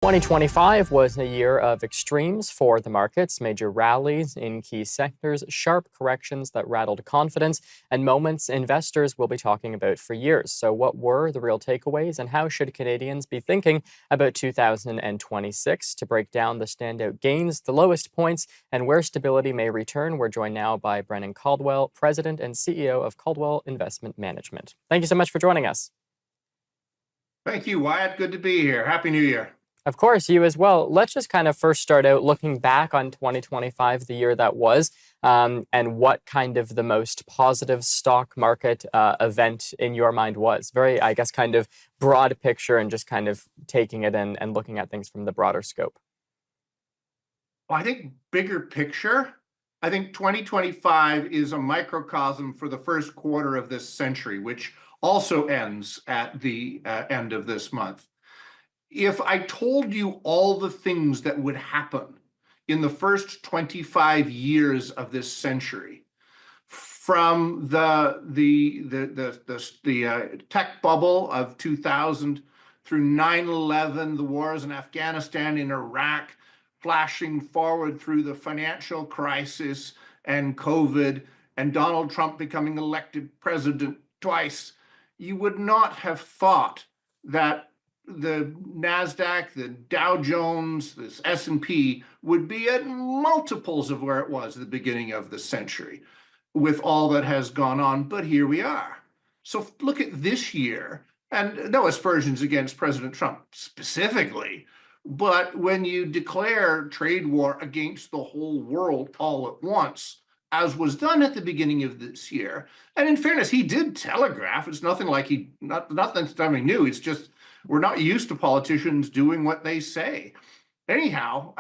2025 was a year of extremes for the markets, major rallies in key sectors, sharp corrections that rattled confidence, and moments investors will be talking about for years. So, what were the real takeaways, and how should Canadians be thinking about 2026? To break down the standout gains, the lowest points, and where stability may return, we're joined now by Brennan Caldwell, President and CEO of Caldwell Investment Management. Thank you so much for joining us. Thank you, Wyatt. Good to be here. Happy New Year. Of course, you as well. Let's just kind of first start out looking back on 2025, the year that was, and what kind of the most positive stock market event in your mind was. Very, I guess, kind of broad picture and just kind of taking it in and looking at things from the broader scope. Well, I think bigger picture, I think 2025 is a microcosm for the first quarter of this century, which also ends at the end of this month. If I told you all the things that would happen in the first 25 years of this century, from the tech bubble of 2000 through 9/11, the wars in Afghanistan, in Iraq, flashing forward through the financial crisis and COVID, and Donald Trump becoming elected president twice, you would not have thought that the NASDAQ, the Dow Jones, this S&P would be at multiples of where it was at the beginning of the century with all that has gone on. But here we are. So look at this year, and no aspersions against President Trump specifically, but when you declare trade war against the whole world all at once, as was done at the beginning of this year, and in fairness, he did telegraph. It's nothing like nothing new. It's just we're not used to politicians doing what they say. Anyhow,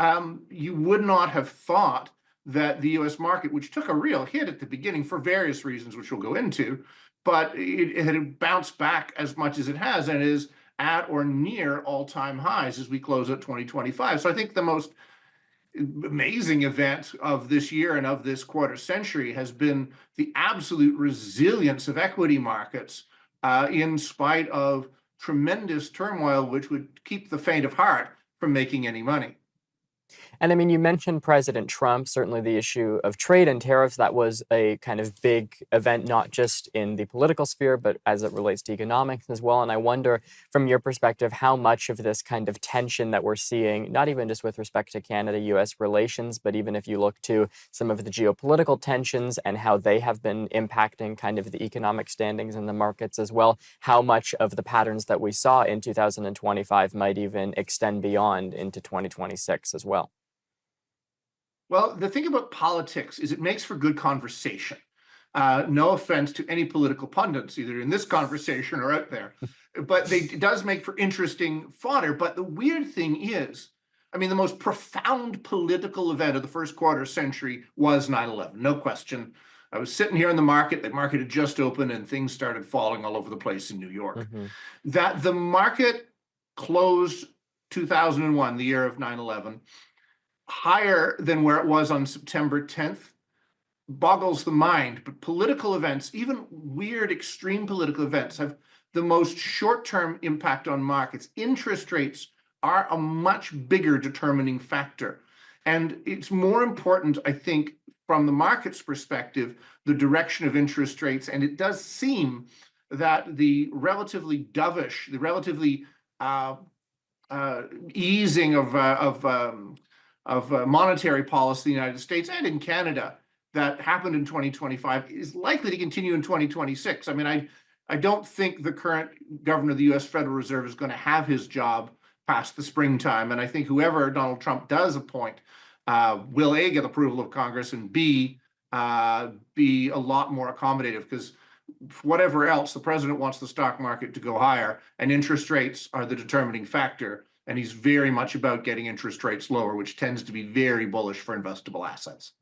you would not have thought that the U.S. market, which took a real hit at the beginning for various reasons, which we'll go into, but it had bounced back as much as it has and is at or near all-time highs as we close out 2025. So I think the most amazing event of this year and of this quarter century has been the absolute resilience of equity markets in spite of tremendous turmoil, which would keep the faint of heart from making any money. And I mean, you mentioned President Trump, certainly the issue of trade and tariffs. That was a kind of big event, not just in the political sphere, but as it relates to economics as well. And I wonder, from your perspective, how much of this kind of tension that we're seeing, not even just with respect to Canada-US relations, but even if you look to some of the geopolitical tensions and how they have been impacting kind of the economic standings in the markets as well, how much of the patterns that we saw in 2025 might even extend beyond into 2026 as well? Well, the thing about politics is it makes for good conversation. No offense to any political pundits, either in this conversation or out there, but it does make for interesting fodder. But the weird thing is, I mean, the most profound political event of the first quarter century was 9/11, no question. I was sitting here in the market had just opened and things started falling all over the place in New York. Mm-hmm. That the market closed 2001, the year of 9/11, higher than where it was on September 10th boggles the mind. But political events, even weird extreme political events, have the most short-term impact on markets. Interest rates are a much bigger determining factor. And it's more important, I think, from the market's perspective, the direction of interest rates. And it does seem that the relatively dovish, the relatively easing of monetary policy in the United States and in Canada that happened in 2025 is likely to continue in 2026. I mean, I don't think the current governor of the U.S. Federal Reserve is going to have his job past the springtime. And I think whoever Donald Trump does appoint will A, get approval of Congress, and B, be a lot more accommodative, because whatever else, the president wants the stock market to go higher, and interest rates are the determining factor. And he's very much about getting interest rates lower, which tends to be very bullish for investable assets.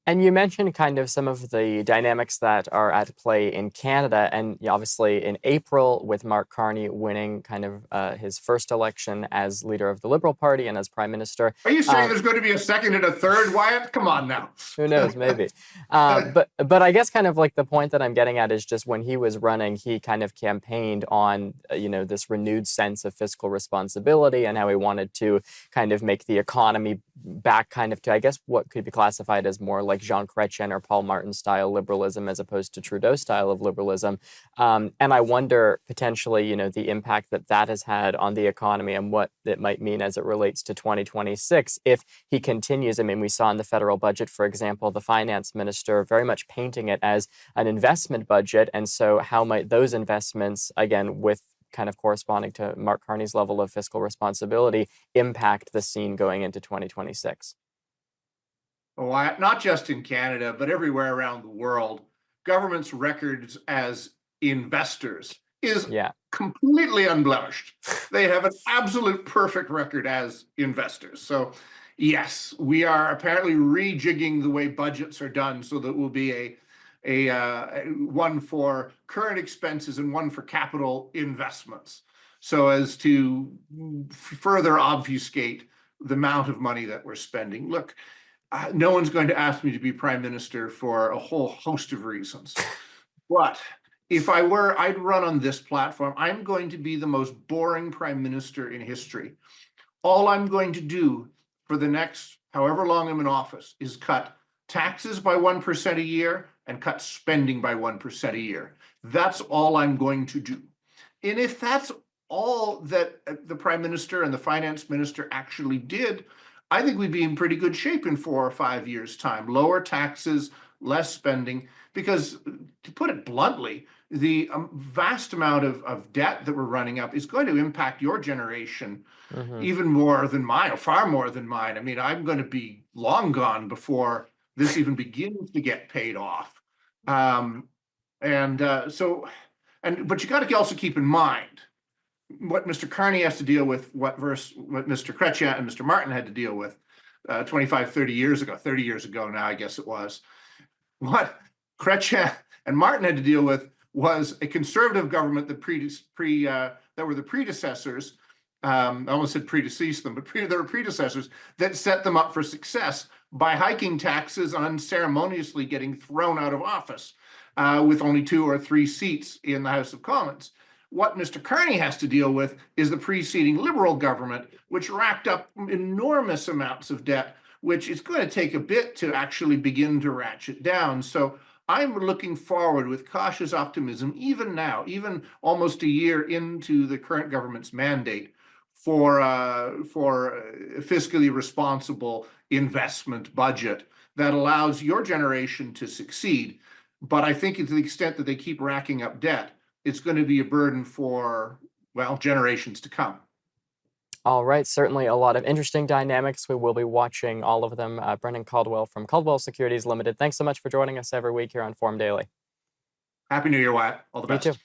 And you mentioned kind of some of the dynamics that are at play in Canada, and obviously in April, with Mark Carney winning kind of his first election as leader of the Liberal Party and as Prime Minister. Are you saying there's going to be a second and a third, Wyatt? Come on now. Who knows, maybe. But I guess kind of like the point that I'm getting at is just when he was running, he kind of campaigned on, this renewed sense of fiscal responsibility and how he wanted to kind of make the economy back kind of to, I guess, what could be classified as more like Jean Chrétien or Paul Martin style liberalism as opposed to Trudeau style of liberalism. And I wonder potentially, the impact that that has had on the economy and what it might mean as it relates to 2026 if he continues. I mean, we saw in the federal budget, for example, the finance minister very much painting it as an investment budget. And so how might those investments, again, with kind of corresponding to Mark Carney's level of fiscal responsibility, impact the scene going into 2026? Well, not just in Canada, but everywhere around the world, government's records as investors is completely unblemished. They have an absolute perfect record as investors. So yes, we are apparently rejigging the way budgets are done so that will be a one for current expenses and one for capital investments, so as to further obfuscate the amount of money that we're spending. Look, no one's going to ask me to be prime minister for a whole host of reasons. But if I were, I'd run on this platform. I'm going to be the most boring prime minister in history. All I'm going to do for the next however long I'm in office is cut taxes by 1% a year and cut spending by 1% a year. That's all I'm going to do. And if that's all that the prime minister and the finance minister actually did, I think we'd be in pretty good shape in 4 or 5 years' time. Lower taxes, less spending, because to put it bluntly, the vast amount of debt that we're running up is going to impact your generation even more than mine, or far more than mine. I mean, I'm going to be long gone before this even begins to get paid off. But you got to also keep in mind what Mr. Carney has to deal with, what Mr. Chrétien and Mr. Martin had to deal with 25, 30 years ago now, I guess it was. What Chrétien and Martin had to deal with was a conservative government that were the predecessors. I almost said predeceased them, but there were predecessors that set them up for success by hiking taxes and unceremoniously getting thrown out of office with only 2 or 3 seats in the House of Commons. What Mr. Carney has to deal with is the preceding Liberal government, which racked up enormous amounts of debt, which is going to take a bit to actually begin to ratchet down. So I'm looking forward with cautious optimism, even now, even almost a year into the current government's mandate, for a fiscally responsible investment budget that allows your generation to succeed. But I think to the extent that they keep racking up debt, it's going to be a burden for, well, generations to come. All right, certainly a lot of interesting dynamics. We will be watching all of them. Brendan Caldwell from Caldwell Securities Limited. Thanks so much for joining us every week here on Forum Daily. Happy New Year, Wyatt. All the best. You too.